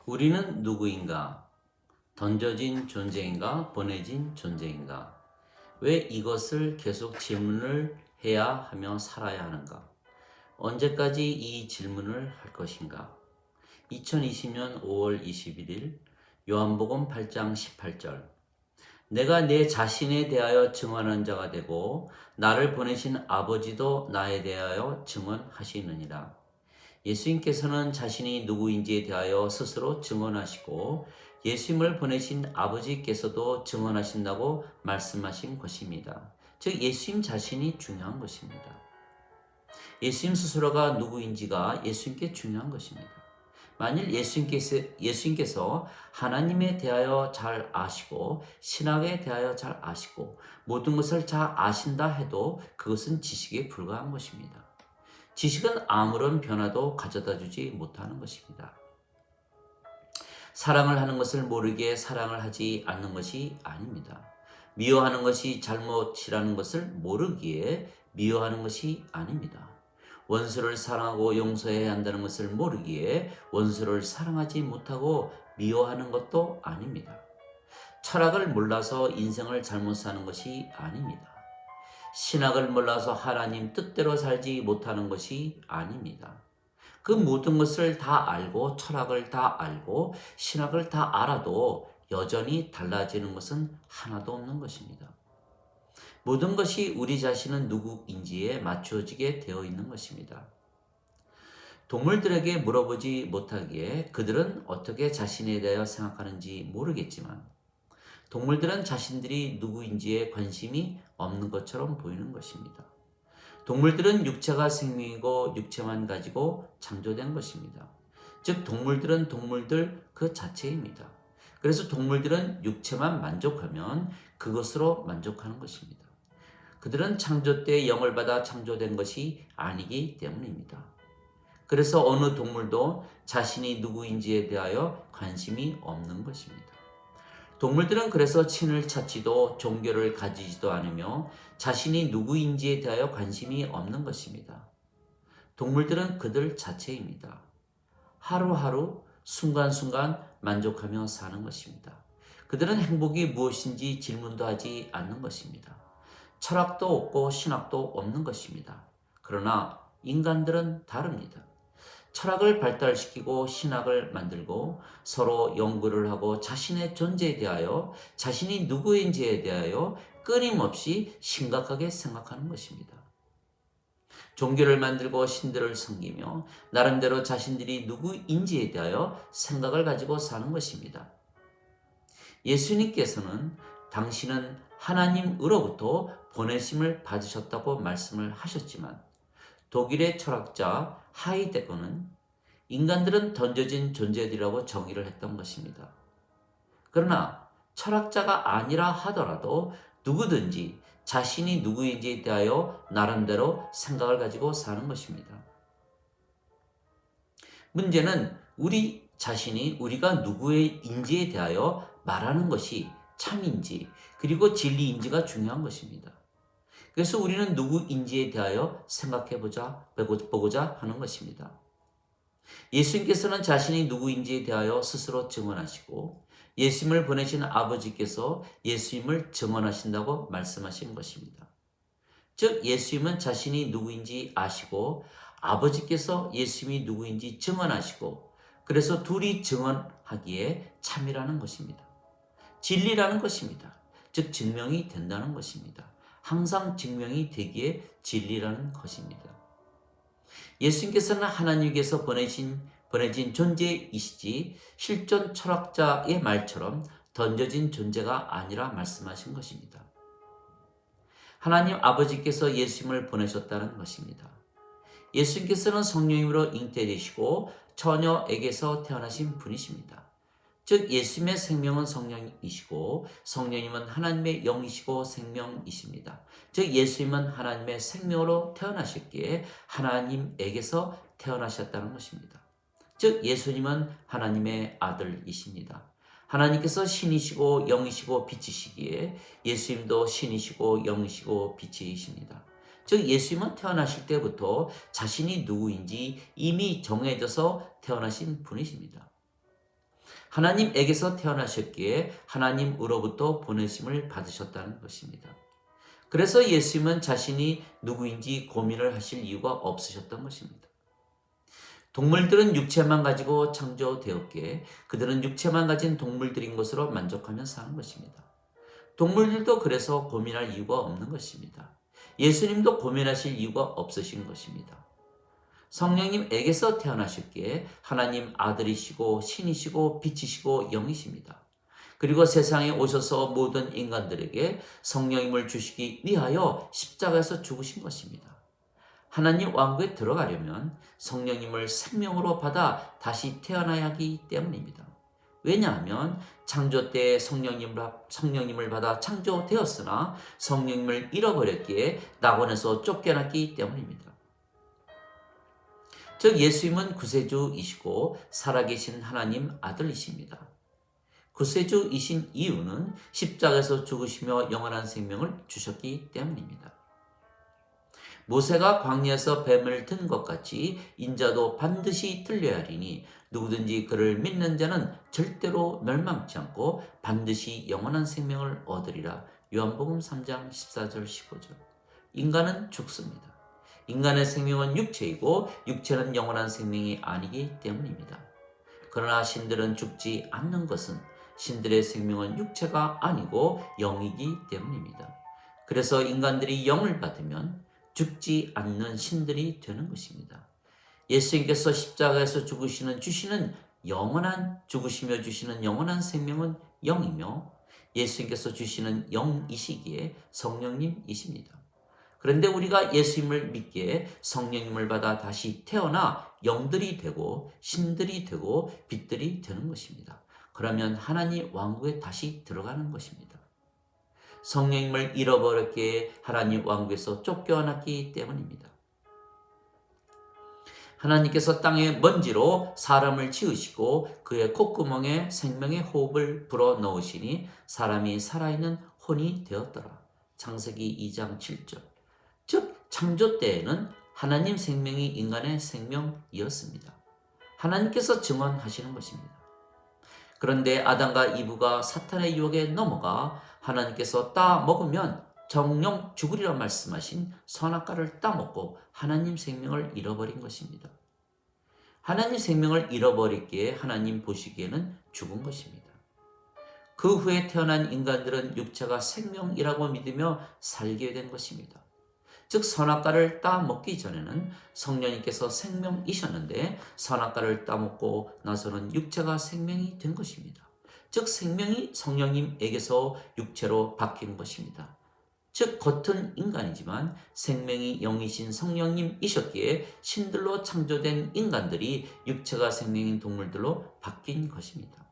우리는 누구인가? 던져진 존재인가? 보내진 존재인가? 왜 이것을 계속 질문을 해야 하며 살아야 하는가? 언제까지 이 질문을 할 것인가? 2020년 5월 21일 요한복음 8장 18절 내가 내 자신에 대하여 증언한 자가 되고 나를 보내신 아버지도 나에 대하여 증언하시느니라. 예수님께서는 자신이 누구인지에 대하여 스스로 증언하시고 예수님을 보내신 아버지께서도 증언하신다고 말씀하신 것입니다. 즉 예수님 자신이 중요한 것입니다. 예수님 스스로가 누구인지가 예수님께 중요한 것입니다. 만일 예수님께서 하나님에 대하여 잘 아시고 신학에 대하여 잘 아시고 모든 것을 잘 아신다 해도 그것은 지식에 불과한 것입니다. 지식은 아무런 변화도 가져다 주지 못하는 것입니다. 사랑을 하는 것을 모르기에 사랑을 하지 않는 것이 아닙니다. 미워하는 것이 잘못이라는 것을 모르기에 미워하는 것이 아닙니다. 원수를 사랑하고 용서해야 한다는 것을 모르기에 원수를 사랑하지 못하고 미워하는 것도 아닙니다. 철학을 몰라서 인생을 잘못 사는 것이 아닙니다. 신학을 몰라서 하나님 뜻대로 살지 못하는 것이 아닙니다. 그 모든 것을 다 알고 철학을 다 알고 신학을 다 알아도 여전히 달라지는 것은 하나도 없는 것입니다. 모든 것이 우리 자신은 누구인지에 맞추어지게 되어 있는 것입니다. 동물들에게 물어보지 못하기에 그들은 어떻게 자신에 대하여 생각하는지 모르겠지만 동물들은 자신들이 누구인지에 관심이 없는 것처럼 보이는 것입니다. 동물들은 육체가 생명이고 육체만 가지고 창조된 것입니다. 즉 동물들은 동물들 그 자체입니다. 그래서 동물들은 육체만 만족하면 그것으로 만족하는 것입니다. 그들은 창조 때 영을 받아 창조된 것이 아니기 때문입니다. 그래서 어느 동물도 자신이 누구인지에 대하여 관심이 없는 것입니다. 동물들은 그래서 신을 찾지도 종교를 가지지도 않으며 자신이 누구인지에 대하여 관심이 없는 것입니다. 동물들은 그들 자체입니다. 하루하루 순간순간 만족하며 사는 것입니다. 그들은 행복이 무엇인지 질문도 하지 않는 것입니다. 철학도 없고 신학도 없는 것입니다. 그러나 인간들은 다릅니다. 철학을 발달시키고 신학을 만들고 서로 연구를 하고 자신의 존재에 대하여 자신이 누구인지에 대하여 끊임없이 심각하게 생각하는 것입니다. 종교를 만들고 신들을 섬기며 나름대로 자신들이 누구인지에 대하여 생각을 가지고 사는 것입니다. 예수님께서는 당신은 하나님으로부터 보내심을 받으셨다고 말씀을 하셨지만 독일의 철학자 하이데거는 인간들은 던져진 존재들이라고 정의를 했던 것입니다. 그러나 철학자가 아니라 하더라도 누구든지 자신이 누구인지에 대하여 나름대로 생각을 가지고 사는 것입니다. 문제는 우리 자신이 우리가 누구인지에 대하여 말하는 것이 참인지 그리고 진리인지가 중요한 것입니다. 그래서 우리는 누구인지에 대하여 보고자 하는 것입니다. 예수님께서는 자신이 누구인지에 대하여 스스로 증언하시고 예수님을 보내신 아버지께서 예수님을 증언하신다고 말씀하신 것입니다. 즉 예수님은 자신이 누구인지 아시고 아버지께서 예수님이 누구인지 증언하시고 그래서 둘이 증언하기에 참이라는 것입니다. 진리라는 것입니다. 즉 증명이 된다는 것입니다. 항상 증명이 되기에 진리라는 것입니다. 예수님께서는 하나님께서 보내진 존재이시지 실존 철학자의 말처럼 던져진 존재가 아니라 말씀하신 것입니다. 하나님 아버지께서 예수님을 보내셨다는 것입니다. 예수님께서는 성령님으로 잉태되시고 처녀에게서 태어나신 분이십니다. 즉 예수님의 생명은 성령이시고 성령님은 하나님의 영이시고 생명이십니다. 즉 예수님은 하나님의 생명으로 태어나셨기에 하나님에게서 태어나셨다는 것입니다. 즉 예수님은 하나님의 아들이십니다. 하나님께서 신이시고 영이시고 빛이시기에 예수님도 신이시고 영이시고 빛이십니다. 즉 예수님은 태어나실 때부터 자신이 누구인지 이미 정해져서 태어나신 분이십니다. 하나님에게서 태어나셨기에 하나님으로부터 보내심을 받으셨다는 것입니다. 그래서 예수님은 자신이 누구인지 고민을 하실 이유가 없으셨던 것입니다. 동물들은 육체만 가지고 창조되었기에 그들은 육체만 가진 동물들인 것으로 만족하며 사는 것입니다. 동물들도 그래서 고민할 이유가 없는 것입니다. 예수님도 고민하실 이유가 없으신 것입니다. 성령님에게서 태어나셨기에 하나님 아들이시고 신이시고 빛이시고 영이십니다. 그리고 세상에 오셔서 모든 인간들에게 성령님을 주시기 위하여 십자가에서 죽으신 것입니다. 하나님 왕국에 들어가려면 성령님을 생명으로 받아 다시 태어나야 하기 때문입니다. 왜냐하면 창조 때 성령님을 받아 창조되었으나 성령님을 잃어버렸기에 낙원에서 쫓겨났기 때문입니다. 즉 예수님은 구세주이시고 살아계신 하나님 아들이십니다. 구세주이신 이유는 십자가에서 죽으시며 영원한 생명을 주셨기 때문입니다. 모세가 광야에서 뱀을 든 것 같이 인자도 반드시 들려야 하리니 누구든지 그를 믿는 자는 절대로 멸망치 않고 반드시 영원한 생명을 얻으리라. 요한복음 3장 14절 15절. 인간은 죽습니다. 인간의 생명은 육체이고 육체는 영원한 생명이 아니기 때문입니다. 그러나 신들은 죽지 않는 것은 신들의 생명은 육체가 아니고 영이기 때문입니다. 그래서 인간들이 영을 받으면 죽지 않는 신들이 되는 것입니다. 예수님께서 십자가에서 주시는 영원한 죽으시며 주시는 영원한 생명은 영이며 예수님께서 주시는 영이시기에 성령님이십니다. 그런데 우리가 예수님을 믿기에 성령님을 받아 다시 태어나 영들이 되고 신들이 되고 빛들이 되는 것입니다. 그러면 하나님 왕국에 다시 들어가는 것입니다. 성령님을 잃어버렸기에 하나님 왕국에서 쫓겨났기 때문입니다. 하나님께서 땅의 먼지로 사람을 지으시고 그의 콧구멍에 생명의 호흡을 불어넣으시니 사람이 살아있는 혼이 되었더라. 창세기 2장 7절. 즉 창조 때에는 하나님 생명이 인간의 생명이었습니다. 하나님께서 증언하시는 것입니다. 그런데 아담과 이브가 사탄의 유혹에 넘어가 하나님께서 따 먹으면 정령 죽으리라 말씀하신 선악과를 따먹고 하나님 생명을 잃어버린 것입니다. 하나님 생명을 잃어버렸기에 하나님 보시기에는 죽은 것입니다. 그 후에 태어난 인간들은 육체가 생명이라고 믿으며 살게 된 것입니다. 즉 선악과를 따먹기 전에는 성령님께서 생명이셨는데 선악과를 따먹고 나서는 육체가 생명이 된 것입니다. 즉 생명이 성령님에게서 육체로 바뀐 것입니다. 즉 겉은 인간이지만 생명이 영이신 성령님이셨기에 신들로 창조된 인간들이 육체가 생명인 동물들로 바뀐 것입니다.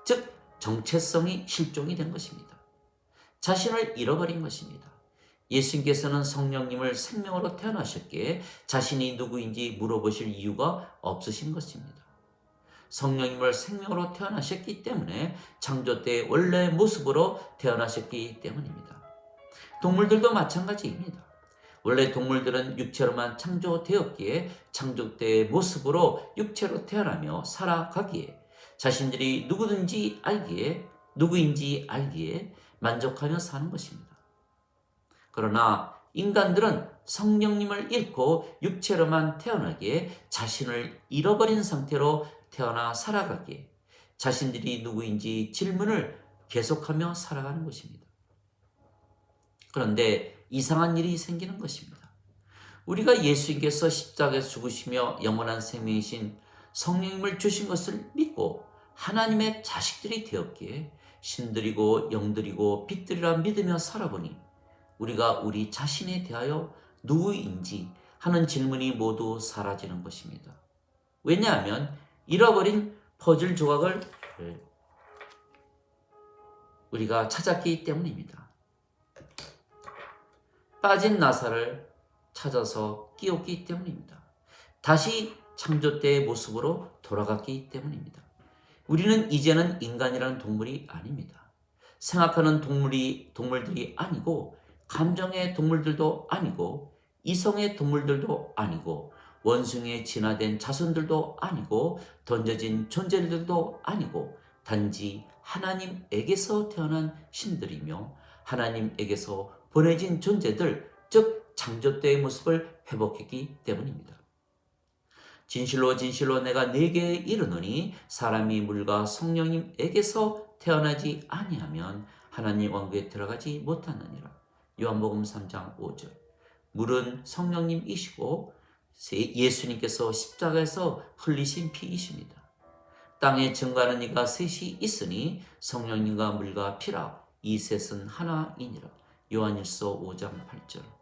즉 정체성이 실종이 된 것입니다. 자신을 잃어버린 것입니다. 예수님께서는 성령님을 생명으로 태어나셨기에 자신이 누구인지 물어보실 이유가 없으신 것입니다. 성령님을 생명으로 태어나셨기 때문에 창조 때의 원래 모습으로 태어나셨기 때문입니다. 동물들도 마찬가지입니다. 원래 동물들은 육체로만 창조되었기에 창조 때의 모습으로 육체로 태어나며 살아가기에 자신들이 누구인지 알기에 만족하며 사는 것입니다. 그러나 인간들은 성령님을 잃고 육체로만 태어나기에 자신을 잃어버린 상태로 태어나 살아가기에 자신들이 누구인지 질문을 계속하며 살아가는 것입니다. 그런데 이상한 일이 생기는 것입니다. 우리가 예수님께서 십자가에서 죽으시며 영원한 생명이신 성령님을 주신 것을 믿고 하나님의 자식들이 되었기에 신들이고 영들이고 빛들이라 믿으며 살아보니 우리가 우리 자신에 대하여 누구인지 하는 질문이 모두 사라지는 것입니다. 왜냐하면 잃어버린 퍼즐 조각을 우리가 찾았기 때문입니다. 빠진 나사를 찾아서 끼웠기 때문입니다. 다시 창조 때의 모습으로 돌아갔기 때문입니다. 우리는 이제는 인간이라는 동물이 아닙니다. 생각하는 동물들이 아니고 감정의 동물들도 아니고 이성의 동물들도 아니고 원숭이에 진화된 자손들도 아니고 던져진 존재들도 아니고 단지 하나님에게서 태어난 신들이며 하나님에게서 보내진 존재들, 즉 창조 때의 모습을 회복했기 때문입니다. 진실로 진실로 내가 네게 이르노니 사람이 물과 성령님에게서 태어나지 아니하면 하나님 왕국에 들어가지 못하느니라. 요한복음 3장 5절. 물은 성령님이시고 예수님께서 십자가에서 흘리신 피이십니다. 땅에 증거하는 이가 셋이 있으니 성령님과 물과 피라. 이 셋은 하나이니라. 요한일서 5장 8절.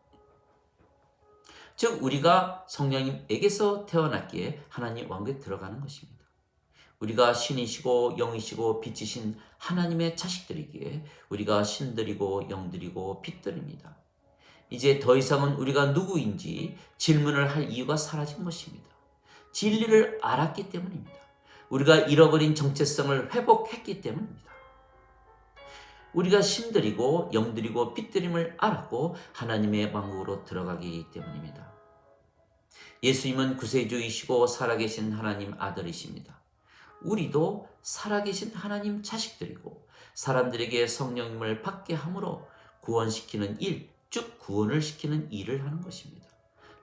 즉 우리가 성령님에게서 태어났기에 하나님 왕국에 들어가는 것입니다. 우리가 신이시고 영이시고 빛이신 하나님의 자식들이기에 우리가 신들이고 영들이고 빛들입니다. 이제 더 이상은 우리가 누구인지 질문을 할 이유가 사라진 것입니다. 진리를 알았기 때문입니다. 우리가 잃어버린 정체성을 회복했기 때문입니다. 우리가 신들이고 영들이고 빛들임을 알았고 하나님의 왕국으로 들어가기 때문입니다. 예수님은 구세주이시고 살아계신 하나님 아들이십니다. 우리도 살아계신 하나님 자식들이고 사람들에게 성령님을 받게 함으로 구원시키는 일, 즉 구원을 시키는 일을 하는 것입니다.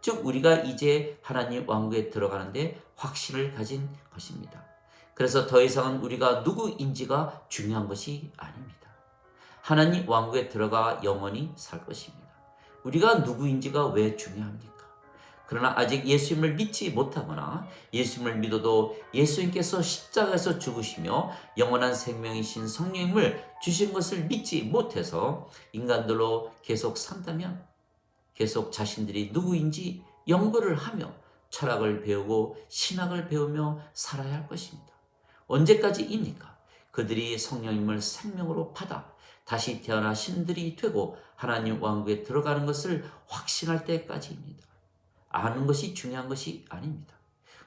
즉 우리가 이제 하나님 왕국에 들어가는데 확신을 가진 것입니다. 그래서 더 이상은 우리가 누구인지가 중요한 것이 아닙니다. 하나님 왕국에 들어가 영원히 살 것입니다. 우리가 누구인지가 왜 중요합니까? 그러나 아직 예수님을 믿지 못하거나 예수님을 믿어도 예수님께서 십자가에서 죽으시며 영원한 생명이신 성령님을 주신 것을 믿지 못해서 인간들로 계속 산다면 계속 자신들이 누구인지 연구를 하며 철학을 배우고 신학을 배우며 살아야 할 것입니다. 언제까지입니까? 그들이 성령님을 생명으로 받아 다시 태어나 신들이 되고 하나님 왕국에 들어가는 것을 확신할 때까지입니다. 아는 것이 중요한 것이 아닙니다.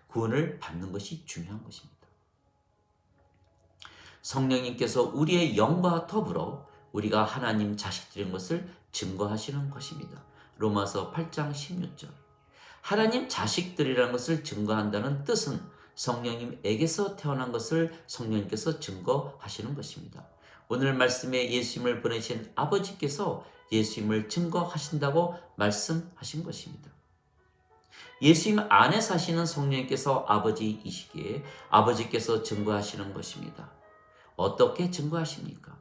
구원을 받는 것이 중요한 것입니다. 성령님께서 우리의 영과 더불어 우리가 하나님 자식들인 것을 증거하시는 것입니다. 로마서 8장 16절. 하나님 자식들이라는 것을 증거한다는 뜻은 성령님에게서 태어난 것을 성령님께서 증거하시는 것입니다. 오늘 말씀에 예수님을 보내신 아버지께서 예수님을 증거하신다고 말씀하신 것입니다. 예수님 안에 사시는 성령님께서 아버지이시기에 아버지께서 증거하시는 것입니다. 어떻게 증거하십니까?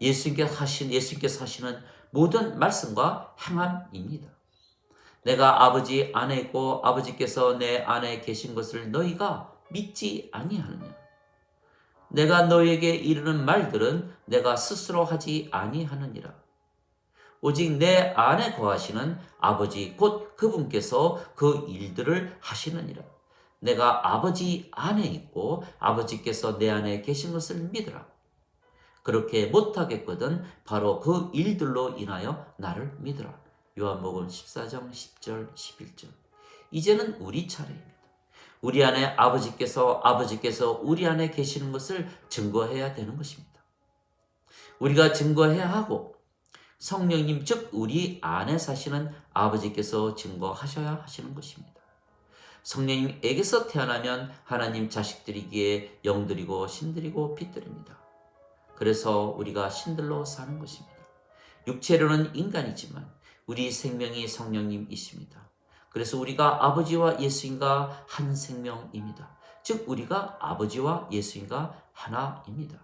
예수님께서 하시는 모든 말씀과 행함입니다. 내가 아버지 안에 있고 아버지께서 내 안에 계신 것을 너희가 믿지 아니하느냐? 내가 너희에게 이르는 말들은 내가 스스로 하지 아니하느니라. 오직 내 안에 거하시는 아버지 곧 그분께서 그 일들을 하시느니라. 내가 아버지 안에 있고 아버지께서 내 안에 계신 것을 믿으라. 그렇게 못하겠거든 바로 그 일들로 인하여 나를 믿으라. 요한복음 14장 10절 11절. 이제는 우리 차례입니다. 우리 안에 아버지께서 우리 안에 계시는 것을 증거해야 되는 것입니다. 우리가 증거해야 하고 성령님 즉 우리 안에 사시는 아버지께서 증거하셔야 하시는 것입니다. 성령님에게서 태어나면 하나님 자식들이기에 영들이고 신들이고 빛들입니다. 그래서 우리가 신들로 사는 것입니다. 육체로는 인간이지만 우리 생명이 성령님이십니다. 그래서 우리가 아버지와 예수님과 한 생명입니다. 즉 우리가 아버지와 예수님과 하나입니다.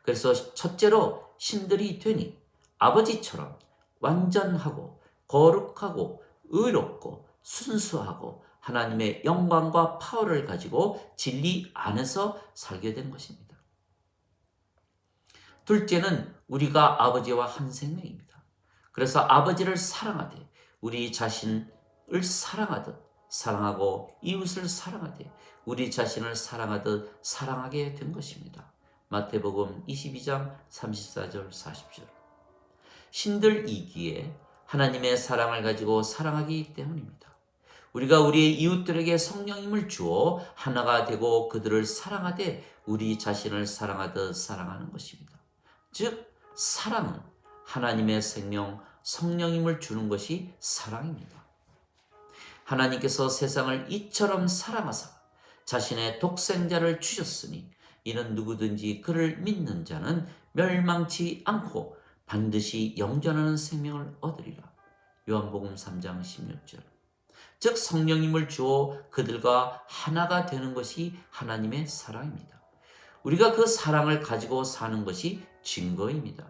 그래서 첫째로 신들이 되니 아버지처럼 완전하고 거룩하고 의롭고 순수하고 하나님의 영광과 파워를 가지고 진리 안에서 살게 된 것입니다. 둘째는 우리가 아버지와 한 생명입니다. 그래서 아버지를 사랑하되 우리 자신을 사랑하듯 사랑하고 이웃을 사랑하되 우리 자신을 사랑하듯 사랑하게 된 것입니다. 마태복음 22장 34절 40절. 신들이기에 하나님의 사랑을 가지고 사랑하기 때문입니다. 우리가 우리의 이웃들에게 성령님을 주어 하나가 되고 그들을 사랑하되 우리 자신을 사랑하듯 사랑하는 것입니다. 즉 사랑은 하나님의 생명 성령님을 주는 것이 사랑입니다. 하나님께서 세상을 이처럼 사랑하사 자신의 독생자를 주셨으니 이는 누구든지 그를 믿는 자는 멸망치 않고 반드시 영존하는 생명을 얻으리라. 요한복음 3장 16절. 즉 성령님을 주어 그들과 하나가 되는 것이 하나님의 사랑입니다. 우리가 그 사랑을 가지고 사는 것이 증거입니다.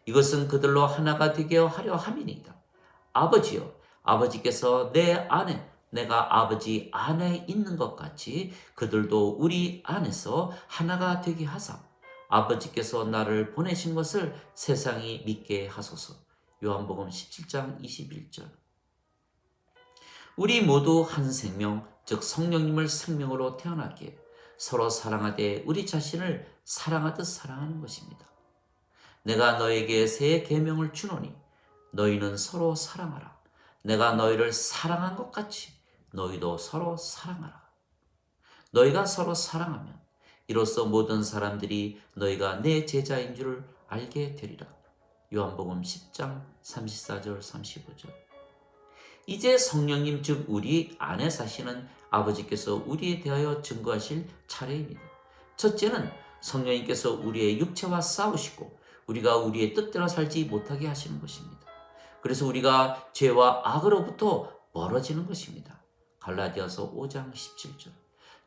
이것은 그들로 하나가 되게 하려 함이니이다. 아버지여, 아버지께서 내 안에 내가 아버지 안에 있는 것 같이 그들도 우리 안에서 하나가 되게 하사 아버지께서 나를 보내신 것을 세상이 믿게 하소서. 요한복음 17장 21절. 우리 모두 한 생명, 즉 성령님을 생명으로 태어났기에 서로 사랑하되 우리 자신을 사랑하듯 사랑하는 것입니다. 내가 너에게 새 계명을 주노니 너희는 서로 사랑하라. 내가 너희를 사랑한 것 같이 너희도 서로 사랑하라. 너희가 서로 사랑하면 이로써 모든 사람들이 너희가 내 제자인 줄을 알게 되리라. 요한복음 10장 34절 35절. 이제 성령님 즉 우리 안에 사시는 아버지께서 우리에 대하여 증거하실 차례입니다. 첫째는 성령님께서 우리의 육체와 싸우시고 우리가 우리의 뜻대로 살지 못하게 하시는 것입니다. 그래서 우리가 죄와 악으로부터 멀어지는 것입니다. 갈라디아서 5장 17절.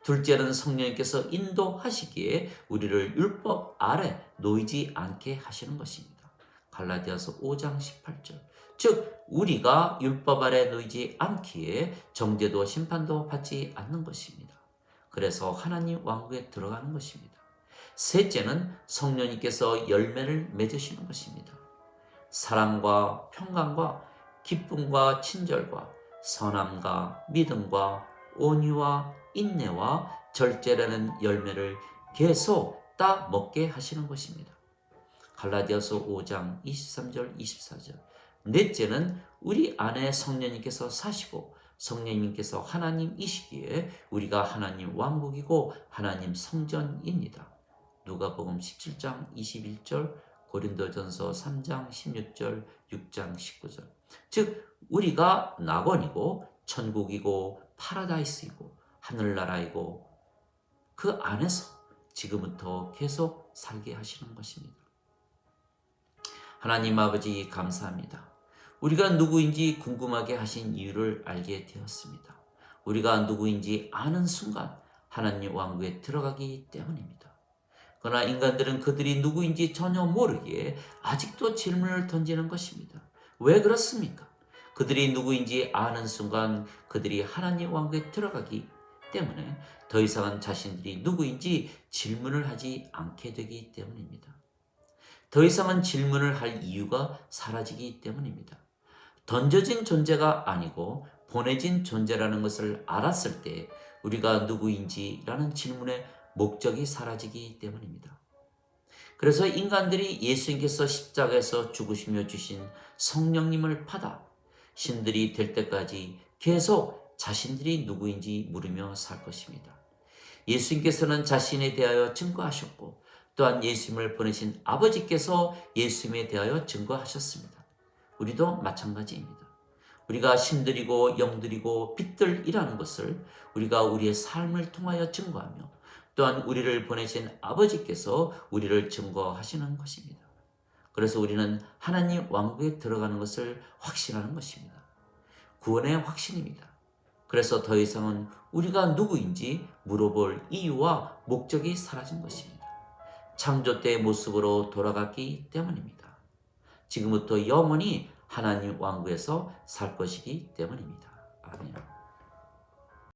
둘째는 성령님께서 인도하시기에 우리를 율법 아래 놓이지 않게 하시는 것입니다. 갈라디아서 5장 18절. 즉 우리가 율법 아래 놓이지 않기에 정죄도 심판도 받지 않는 것입니다. 그래서 하나님 왕국에 들어가는 것입니다. 셋째는 성령님께서 열매를 맺으시는 것입니다. 사랑과 평강과 기쁨과 친절과 선함과 믿음과 온유와 인내와 절제라는 열매를 계속 따 먹게 하시는 것입니다. 갈라디아서 5장 23절 24절. 넷째는 우리 안에 성령님께서 사시고 성령님께서 하나님이시기에 우리가 하나님 왕국이고 하나님 성전입니다. 누가복음 17장 21절, 고린도전서 3장 16절, 6장 19절. 즉 우리가 낙원이고 천국이고 파라다이스이고 하늘나라이고 그 안에서 지금부터 계속 살게 하시는 것입니다. 하나님 아버지 감사합니다. 우리가 누구인지 궁금하게 하신 이유를 알게 되었습니다. 우리가 누구인지 아는 순간 하나님 왕국에 들어가기 때문입니다. 그러나 인간들은 그들이 누구인지 전혀 모르기에 아직도 질문을 던지는 것입니다. 왜 그렇습니까? 그들이 누구인지 아는 순간 그들이 하나님 왕국에 들어가기 때문에 더 이상은 자신들이 누구인지 질문을 하지 않게 되기 때문입니다. 더 이상은 질문을 할 이유가 사라지기 때문입니다. 던져진 존재가 아니고 보내진 존재라는 것을 알았을 때 우리가 누구인지라는 질문의 목적이 사라지기 때문입니다. 그래서 인간들이 예수님께서 십자가에서 죽으시며 주신 성령님을 받아 신들이 될 때까지 계속 자신들이 누구인지 물으며 살 것입니다. 예수님께서는 자신에 대하여 증거하셨고 또한 예수님을 보내신 아버지께서 예수님에 대하여 증거하셨습니다. 우리도 마찬가지입니다. 우리가 신들이고 영들이고 빛들이라는 것을 우리가 우리의 삶을 통하여 증거하며 또한 우리를 보내신 아버지께서 우리를 증거하시는 것입니다. 그래서 우리는 하나님 왕국에 들어가는 것을 확신하는 것입니다. 구원의 확신입니다. 그래서 더 이상은 우리가 누구인지 물어볼 이유와 목적이 사라진 것입니다. 창조 때의 모습으로 돌아갔기 때문입니다. 지금부터 영원히 하나님 왕국에서 살 것이기 때문입니다. 아멘.